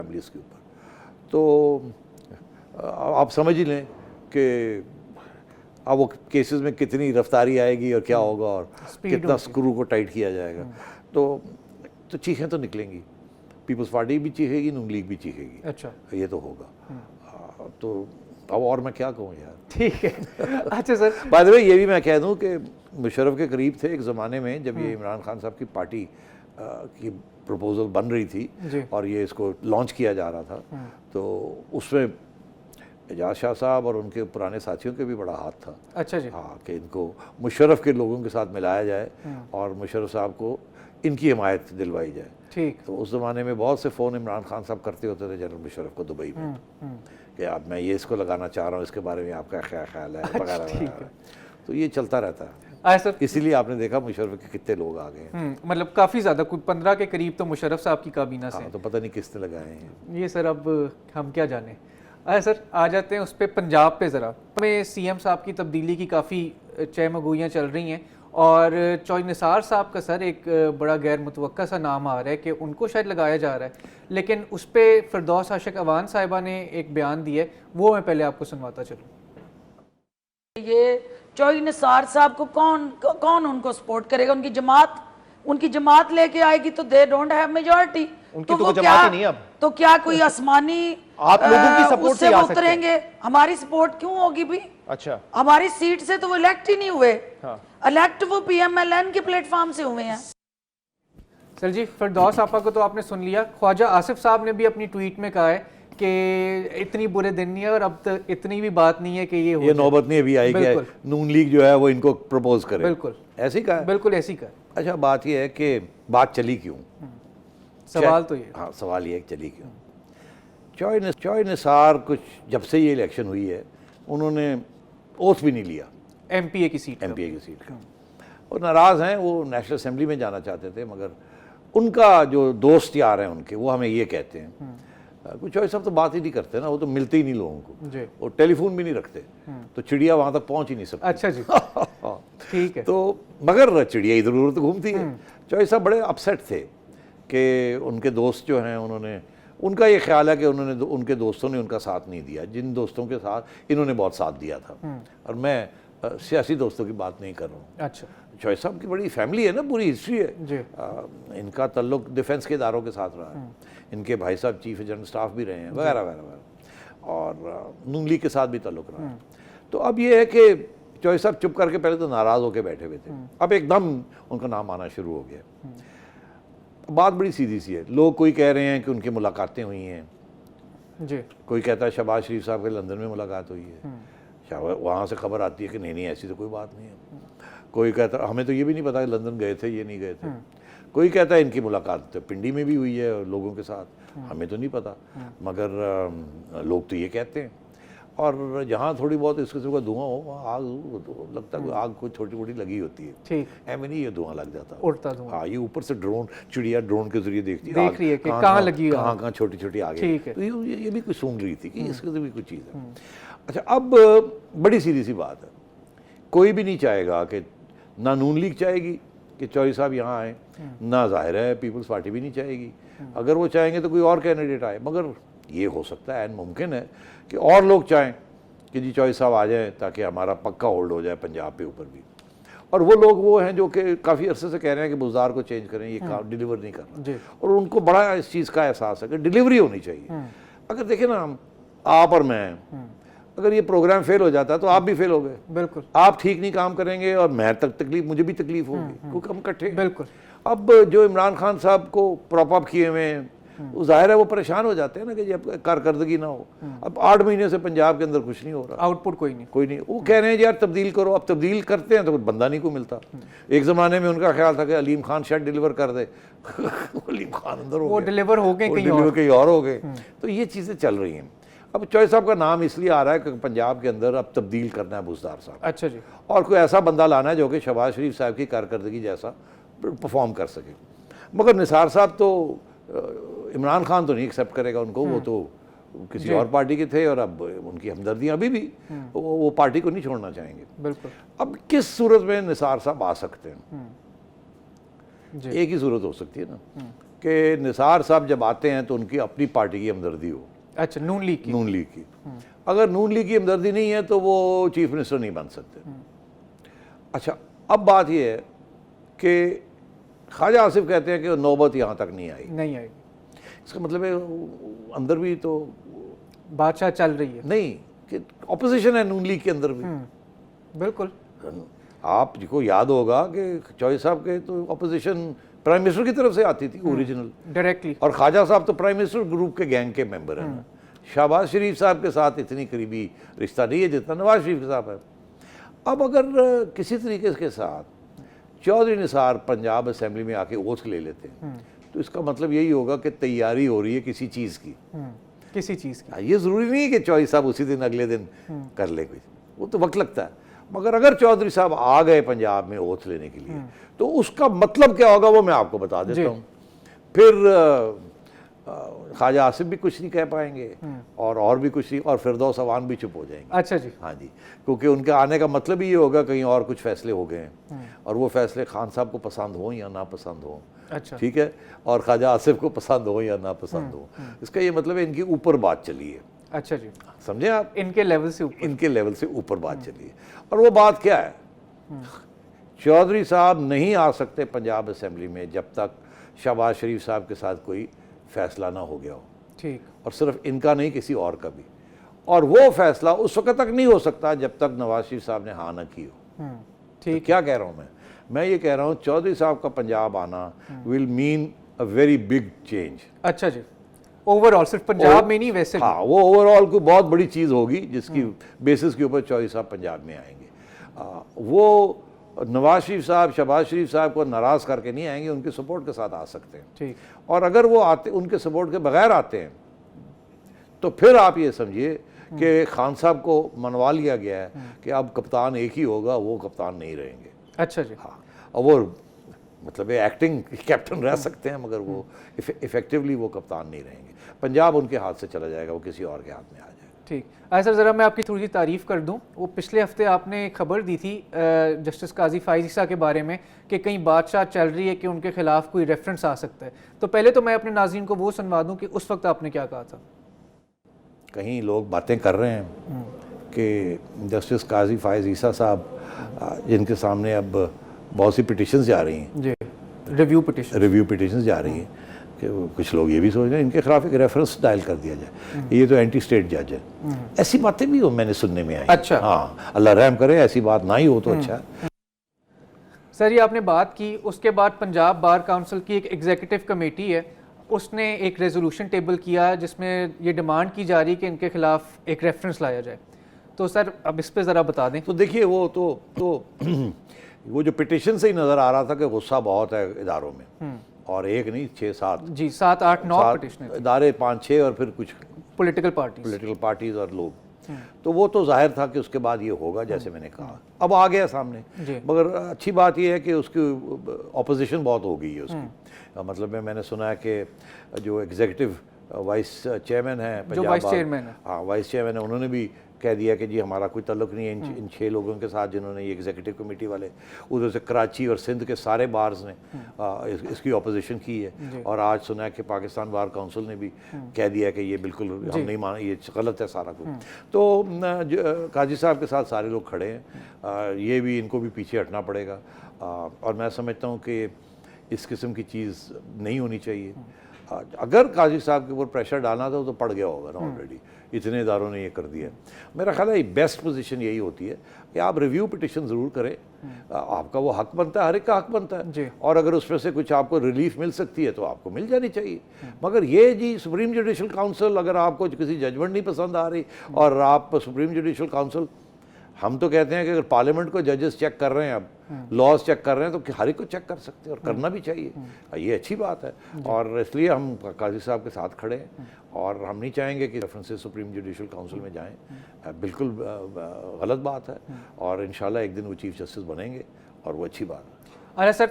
Families के ऊपर। तो आप समझ ही लें कि अब वो केसेस में कितनी रफ्तारी आएगी और क्या होगा और कितना स्क्रू को टाइट किया जाएगा। तो चीखें तो निकलेंगी, पीपल्स पार्टी भी चीखेगी, नून लीग भी चीखेगी। अच्छा, ये तो होगा। तो अब और मैं क्या कहूँ यार। ठीक है। अच्छा सर, बाय द वे ये भी मैं कह दूँ कि मुशर्रफ के करीब थे एक ज़माने में, जब ये इमरान खान साहब की पार्टी की प्रपोजल बन रही थी और ये इसको लॉन्च किया जा रहा था, तो उसमें एजाज शाह साहब और उनके पुराने साथियों के भी बड़ा हाथ था। अच्छा जी। हाँ, कि इनको मुशर्रफ के लोगों के साथ मिलाया जाए और मुशर्रफ साहब को इनकी हिमायत दिलवाई जाए। ठीक। तो उस ज़माने में बहुत से फ़ोन इमरान खान साहब करते होते थे जनरल मुशर्रफ को दुबई में कि आप मैं ये इसको लगाना चाह रहा हूँ, इसके बारे में आपका क्या ख्याल है वगैरह वगैरह। तो ये चलता रहता है सर। इसीलिए आपने देखा मुशर्रफ के कितने लोग आ गए। मतलब काफ़ी ज़्यादा, कुछ 15 के करीब तो मुशर्रफ साहब की काबीना से। तो पता नहीं किसने लगाए हैं ये सर अब हम क्या जाने। सर आ जाते हैं उस पर पंजाब पे ज़रा। हमें सीएम साहब की तब्दीली की काफ़ी चहमगोइयाँ चल रही हैं और चौधरी निसार साहब का सर एक बड़ा गैर मुतवक्का सा नाम आ रहा है कि उनको शायद लगाया जा रहा है, लेकिन उस पर फिरदौस आशिक अवान साहिबा ने एक बयान दिया है, वो मैं पहले आपको सुनवाता चलूँ। ये चौधरी निसार साहब को कौन उनको सपोर्ट करेगा? उनकी जमात लेके आएगी तो दे डोंट हैव मेजॉरिटी। उनकी तो जमात ही नहीं अब। तो क्या कोई आसमानी आप लोगों की सपोर्ट से आ सकते हैं। उतरेंगे? हमारी सपोर्ट क्यों होगी भी? अच्छा, हमारी सीट से तो वो इलेक्ट ही नहीं हुए। हाँ। इलेक्ट वो पीएमएलएन के प्लेटफॉर्म से हुए हैं। सर जी, फिरदौस आपा को तो आपने सुन लिया। ख्वाजा आसिफ साहब ने भी अपनी ट्वीट में कहा है कि इतनी बुरे दिन नहीं है और अब तक इतनी भी बात नहीं है कि ये नौबत नहीं अभी आई कि नून लीग जो है वो इनको प्रपोज करे। बिल्कुल ऐसे ही कहा, बिल्कुल ऐसी कहा। अच्छा, बात ये है कि बात चली क्यों, सवाल तो ये। हाँ, सवाल ये है कि चली क्यों। चौधरी निसार कुछ जब से ये इलेक्शन हुई है उन्होंने ओथ भी नहीं लिया एमपीए की सीट का, और नाराज़ हैं। वो नेशनल असेंबली में जाना चाहते थे, मगर उनका जो दोस्त यार हैं उनके, वो हमें ये कहते हैं कुछ चौधरी साहब तो बात ही नहीं करते ना, वो तो मिलते ही नहीं लोगों को, वो टेलीफोन भी नहीं रखते, तो चिड़िया वहाँ तक पहुँच ही नहीं सकती। अच्छा जी। ठीक है। तो मगर चिड़िया इधर उधर तो घूमती है। चौधरी साहब बड़े अपसेट थे कि उनके दोस्त जो हैं उनका ये ख्याल है कि उनके दोस्तों ने उनका साथ नहीं दिया, जिन दोस्तों के साथ इन्होंने बहुत साथ दिया था। और मैं सियासी दोस्तों की बात नहीं कर रहा हूँ। अच्छा, चौधरी साहब की बड़ी फैमिली है ना, पूरी हिस्ट्री है जी। इनका ताल्लुक डिफेंस के इदारों के साथ रहा है, इनके भाई साहब चीफ जनरल स्टाफ भी रहे हैं वगैरह वगैरह, और नून लीग के साथ भी ताल्लुक रहा है। तो अब ये है कि चौधरी साहब चुप करके पहले तो नाराज़ होकर बैठे हुए थे, अब एकदम उनका नाम आना शुरू हो गया। बात बड़ी सीधी सी है, लोग कोई कह रहे हैं कि उनकी मुलाकातें हुई हैं जी, कोई कहता है शहबाज शरीफ साहब के लंदन में मुलाकात हुई है, वहाँ से खबर आती है कि नहीं ऐसी तो कोई बात नहीं है। कोई कहता हमें तो ये भी नहीं पता कि लंदन गए थे ये नहीं गए थे। कोई कहता है इनकी मुलाकात तो पिंडी में भी हुई है और लोगों के साथ, हमें तो नहीं पता, मगर लोग तो ये कहते हैं। और जहाँ थोड़ी बहुत इस किस्म का धुआं हो वहाँ आग तो लगता है आग कोई छोटी मोटी लगी होती है, ठीक, ऐमें नहीं ये धुआं लग जाता, उड़ता धुआं। हाँ, ये ऊपर से चिड़िया ड्रोन के जरिए देख रही है कि कहाँ लगी है, कहाँ छोटी छोटी आग है। तो ये भी कुछ सूंघ रही थी कि इसके भी कुछ चीज़ है। अच्छा, अब बड़ी सीधी सी बात है, कोई भी नहीं चाहेगा कि, ना नून लीग चाहेगी कि चौधरी साहब यहाँ आए, ना जाहिर है पीपल्स पार्टी भी नहीं चाहेगी। अगर वो चाहेंगे तो कोई और कैंडिडेट आए, मगर ये हो सकता है, मुमकिन है कि और लोग चाहें कि जी चौधरी साहब आ जाएं ताकि हमारा पक्का होल्ड हो जाए पंजाब पे ऊपर भी। और वो लोग वो हैं जो कि काफ़ी अरसे से कह रहे हैं कि बुज़दार को चेंज करें, ये काम डिलीवर नहीं करना, और उनको बड़ा इस चीज़ का एहसास है कि डिलीवरी होनी चाहिए। अगर देखें ना, आप और मैं, अगर ये प्रोग्राम फेल हो जाता है तो आप भी फेल हो गए, बिल्कुल, आप ठीक नहीं काम करेंगे और मैं तकलीफ, मुझे भी तकलीफ होगी, क्योंकि हम इकट्ठे। बिल्कुल। अब जो इमरान खान साहब को प्रॉप अप किए हुए हैं, वो जाहिर है वो परेशान हो जाते हैं ना कि जब कारकर्दगी ना हो। अब 8 महीने से पंजाब के अंदर कुछ नहीं हो रहा, आउटपुट कोई नहीं। वो कह रहे हैं यार तब्दील करो, अब तब्दील करते हैं तो बंदा नहीं को मिलता। एक ज़माने में उनका ख्याल था कि अलीम खान शायद डिलीवर कर दे अलीम खान अंदर हो गए, डिलीवर हो गए, कहीं और हो गए। तो ये चीज़ें चल रही हैं। अब चौधरी साहब का नाम इसलिए आ रहा है कि पंजाब के अंदर अब तब्दील करना है बुज़दार साहब। अच्छा जी। और कोई ऐसा बंदा लाना है जो कि शहबाज शरीफ साहब की कारकर्दगी जैसा परफॉर्म कर सके। मगर निसार साहब तो, इमरान खान तो नहीं एक्सेप्ट करेगा उनको, वो तो किसी और पार्टी के थे और अब उनकी हमदर्दियाँ अभी भी, वो पार्टी को नहीं छोड़ना चाहेंगे। बिल्कुल। अब किस सूरत में निसार साहब आ सकते हैं? एक ही सूरत हो सकती है ना कि निसार साहब जब आते हैं तो उनकी अपनी पार्टी की हमदर्दी हो, अच्छा, नून लीग की। नून लीग की। अगर नून लीग की हमदर्दी नहीं है तो वो चीफ मिनिस्टर नहीं बन सकते। अच्छा, अब बात यह है कि ख्वाजा आसिफ कहते हैं कि नौबत यहाँ तक नहीं आई। नहीं आएगी, इसका मतलब है अंदर भी तो बादशाह चल रही है। नहीं कि ऑपोजिशन है नून लीग के अंदर भी। बिल्कुल। आप जिसको याद होगा कि चौधरी साहब के तो ऑपोजिशन प्राइम मिनिस्टर की तरफ से आती थी ओरिजिनल, डायरेक्टली। और ख्वाजा साहब तो प्राइम मिनिस्टर ग्रुप के गैंग के मेंबर हैं ना। शहबाज शरीफ साहब के साथ इतनी करीबी रिश्ता नहीं है जितना नवाज शरीफ के साथ है। अब अगर किसी तरीके के साथ चौधरी निसार पंजाब असेंबली में आके ओथ ले लेते हैं तो इसका मतलब यही होगा कि तैयारी हो रही है किसी चीज़ की। किसी चीज़ की। ये ज़रूरी नहीं है कि चौधरी साहब उसी दिन अगले दिन कर ले कुछ, वो तो वक्त लगता है। मगर अगर चौधरी साहब आ गए पंजाब में ओथ लेने के लिए तो उसका मतलब क्या होगा वो मैं आपको बता देता हूँ। फिर ख्वाजा आसिफ भी कुछ नहीं कह पाएंगे और भी कुछ नहीं, और फिरदौस अवान भी चुप हो जाएंगे। अच्छा जी। हाँ जी, क्योंकि उनके आने का मतलब ही ये होगा कहीं और कुछ फैसले हो गए हैं और वो फैसले खान साहब को पसंद हो या ना पसंद हो। अच्छा। ठीक है, और ख्वाजा आसिफ को पसंद हो या ना पसंद हो, इसका ये मतलब है इनकी ऊपर बात चली है। अच्छा जी, समझे आप, इनके लेवल से ऊपर। इनके लेवल से ऊपर बात चली है। और वो बात क्या है, चौधरी साहब नहीं आ सकते पंजाब असेंबली में जब तक शहबाज शरीफ साहब के साथ कोई फैसला ना हो गया हो। ठीक। और सिर्फ इनका नहीं, किसी और का भी। और वो फैसला उस वक्त तक नहीं हो सकता जब तक नवाज शरीफ साहब ने हाँ ना की हो। ठीक। तो क्या कह रहा हूँ मैं ये कह रहा हूँ चौधरी साहब का पंजाब आना will mean a very big change. अच्छा जी, ओवरऑल सिर्फ पंजाब में नहीं वैसे भी। हाँ, वो ओवरऑल कोई बहुत बड़ी चीज़ होगी जिसकी बेसिस के ऊपर चौधरी साहब पंजाब में आएंगे। वो नवाज शरीफ साहब शहबाज शरीफ साहब को नाराज़ करके नहीं आएंगे, उनके सपोर्ट के साथ आ सकते हैं। ठीक। और अगर वो आते, उनके सपोर्ट के बगैर आते हैं तो फिर आप ये समझिए कि खान साहब को मनवा लिया गया है कि अब कप्तान एक ही होगा, वो कप्तान नहीं रहेंगे। अच्छा जी। हाँ, और वो मतलब एक्टिंग कैप्टन रह सकते हैं मगर वो इफेक्टिवली वो कप्तान नहीं रहेंगे। पंजाब उनके हाथ से चला जाएगा, वो किसी और के हाथ में आ जाएगा। ठीक। अच्छा सर, ज़रा मैं आपकी थोड़ी सी तारीफ़ कर दूं। वो पिछले हफ्ते आपने खबर दी थी जस्टिस काजी फाइज ईसा के बारे में कि कहीं बादशाह चल रही है कि उनके खिलाफ कोई रेफरेंस आ सकता है। तो पहले तो मैं अपने नाज़रीन को वो सुनवा दूं कि उस वक्त आपने क्या कहा था। कहीं लोग बातें कर रहे हैं कि जस्टिस काजी फाइज ईसा साहब जिनके सामने अब बहुत सी पिटिशंस जा रही हैं, जी, रिव्यू पिटिशंस जा रही हैं, कि कुछ लोग ये भी सोच रहे हैं इनके खिलाफ एक रेफरेंस डायल कर दिया जाए, ये तो एंटी स्टेट जज है। ऐसी बातें भी मैंने सुनने में आई। अच्छा। हाँ, अल्लाह रहम करे, ऐसी बात ना ही हो तो अच्छा है। सर, ये आपने बात की, उसके बाद पंजाब बार काउंसिल की एक एग्जीक्यूटिव कमेटी है, उसने एक रेजोल्यूशन टेबल किया जिसमें ये डिमांड की जा रही है कि इनके खिलाफ एक रेफरेंस लाया जाए। तो सर अब इस पे ज़रा बता दें। तो देखिए वो तो वो जो पिटिशन से ही नज़र आ रहा था कि गुस्सा बहुत है इदारों में, और एक नहीं 6-7 जी, 7, 8, 9 पिटिशन इदारे, 5-6 और फिर कुछ पॉलिटिकल पार्टीज और लोग। तो वो तो जाहिर था कि उसके बाद ये होगा, जैसे मैंने कहा, अब आ गया सामने। मगर अच्छी बात ये है कि उसकी ऑपोजिशन बहुत हो गई है उसकी। मतलब मैंने सुना है कि जो एग्जीक्यूटिव वाइस चेयरमैन है पंजाब, वाइस चेयरमैन है, हाँ वाइस चेयरमैन है, उन्होंने भी कह दिया कि जी हमारा कोई ताल्लुक नहीं है इन 6 लोगों के साथ जिन्होंने ये एग्जीक्यूटिव कमेटी वाले, उधर से कराची और सिंध के सारे बार्स ने इसकी ऑपोजिशन की है। और आज सुना है कि पाकिस्तान बार काउंसिल ने भी कह दिया कि ये बिल्कुल हम नहीं मान, ये गलत है सारा कुछ। तो काजी साहब के साथ सारे लोग खड़े हैं, ये भी इनको भी पीछे हटना पड़ेगा। और मैं समझता हूँ कि इस किस्म की चीज़ नहीं होनी चाहिए। अगर काजी साहब के ऊपर प्रेशर डालना था तो पड़ गया होगा ना ऑलरेडी, इतने इदारों ने ये कर दिया। मेरा ख्याल है बेस्ट पोजीशन यही होती है कि आप रिव्यू पिटिशन ज़रूर करें, आपका वो हक बनता है, हर एक का हक बनता है। और अगर उसमें से कुछ आपको रिलीफ मिल सकती है तो आपको मिल जानी चाहिए। मगर ये जी सुप्रीम जुडिशल काउंसिल, अगर आपको किसी जजमेंट नहीं पसंद आ रही और आप सुप्रीम जुडिशल काउंसिल, हम तो कहते हैं कि अगर पार्लियामेंट को जजेस चेक कर रहे हैं, अब लॉज चेक कर रहे हैं, तो हर एक को चेक कर सकते हैं और करना भी चाहिए। ये अच्छी बात है और इसलिए हम काजी साहब के साथ खड़े हैं और हम नहीं चाहेंगे कि रेफरेंसेस सुप्रीम जुडिशल काउंसिल में जाएं। बिल्कुल गलत बात है और इंशाल्लाह एक दिन वो चीफ जस्टिस बनेंगे और वो अच्छी बात है। अच्छा सर,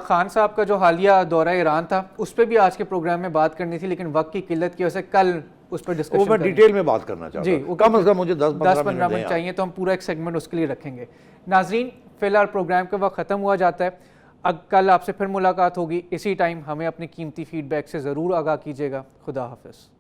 खान साहब का जो हालिया दौरा ईरान था उस पर भी आज के प्रोग्राम में बात करनी थी, लेकिन वक्त की किल्लत की वजह से कल उस पर डिस्कशन, वो मैं डिटेल में बात करना चाहता हूं। कम से कम मुझे 10-15 मिनट चाहिए, तो हम पूरा एक सेगमेंट उसके लिए रखेंगे। नाजरीन, फिलहाल प्रोग्राम का वक्त ख़त्म हुआ जाता है। कल आपसे फिर मुलाकात होगी इसी टाइम। हमें अपनी कीमती फीडबैक से ज़रूर आगाह कीजिएगा। खुदा हाफिज़।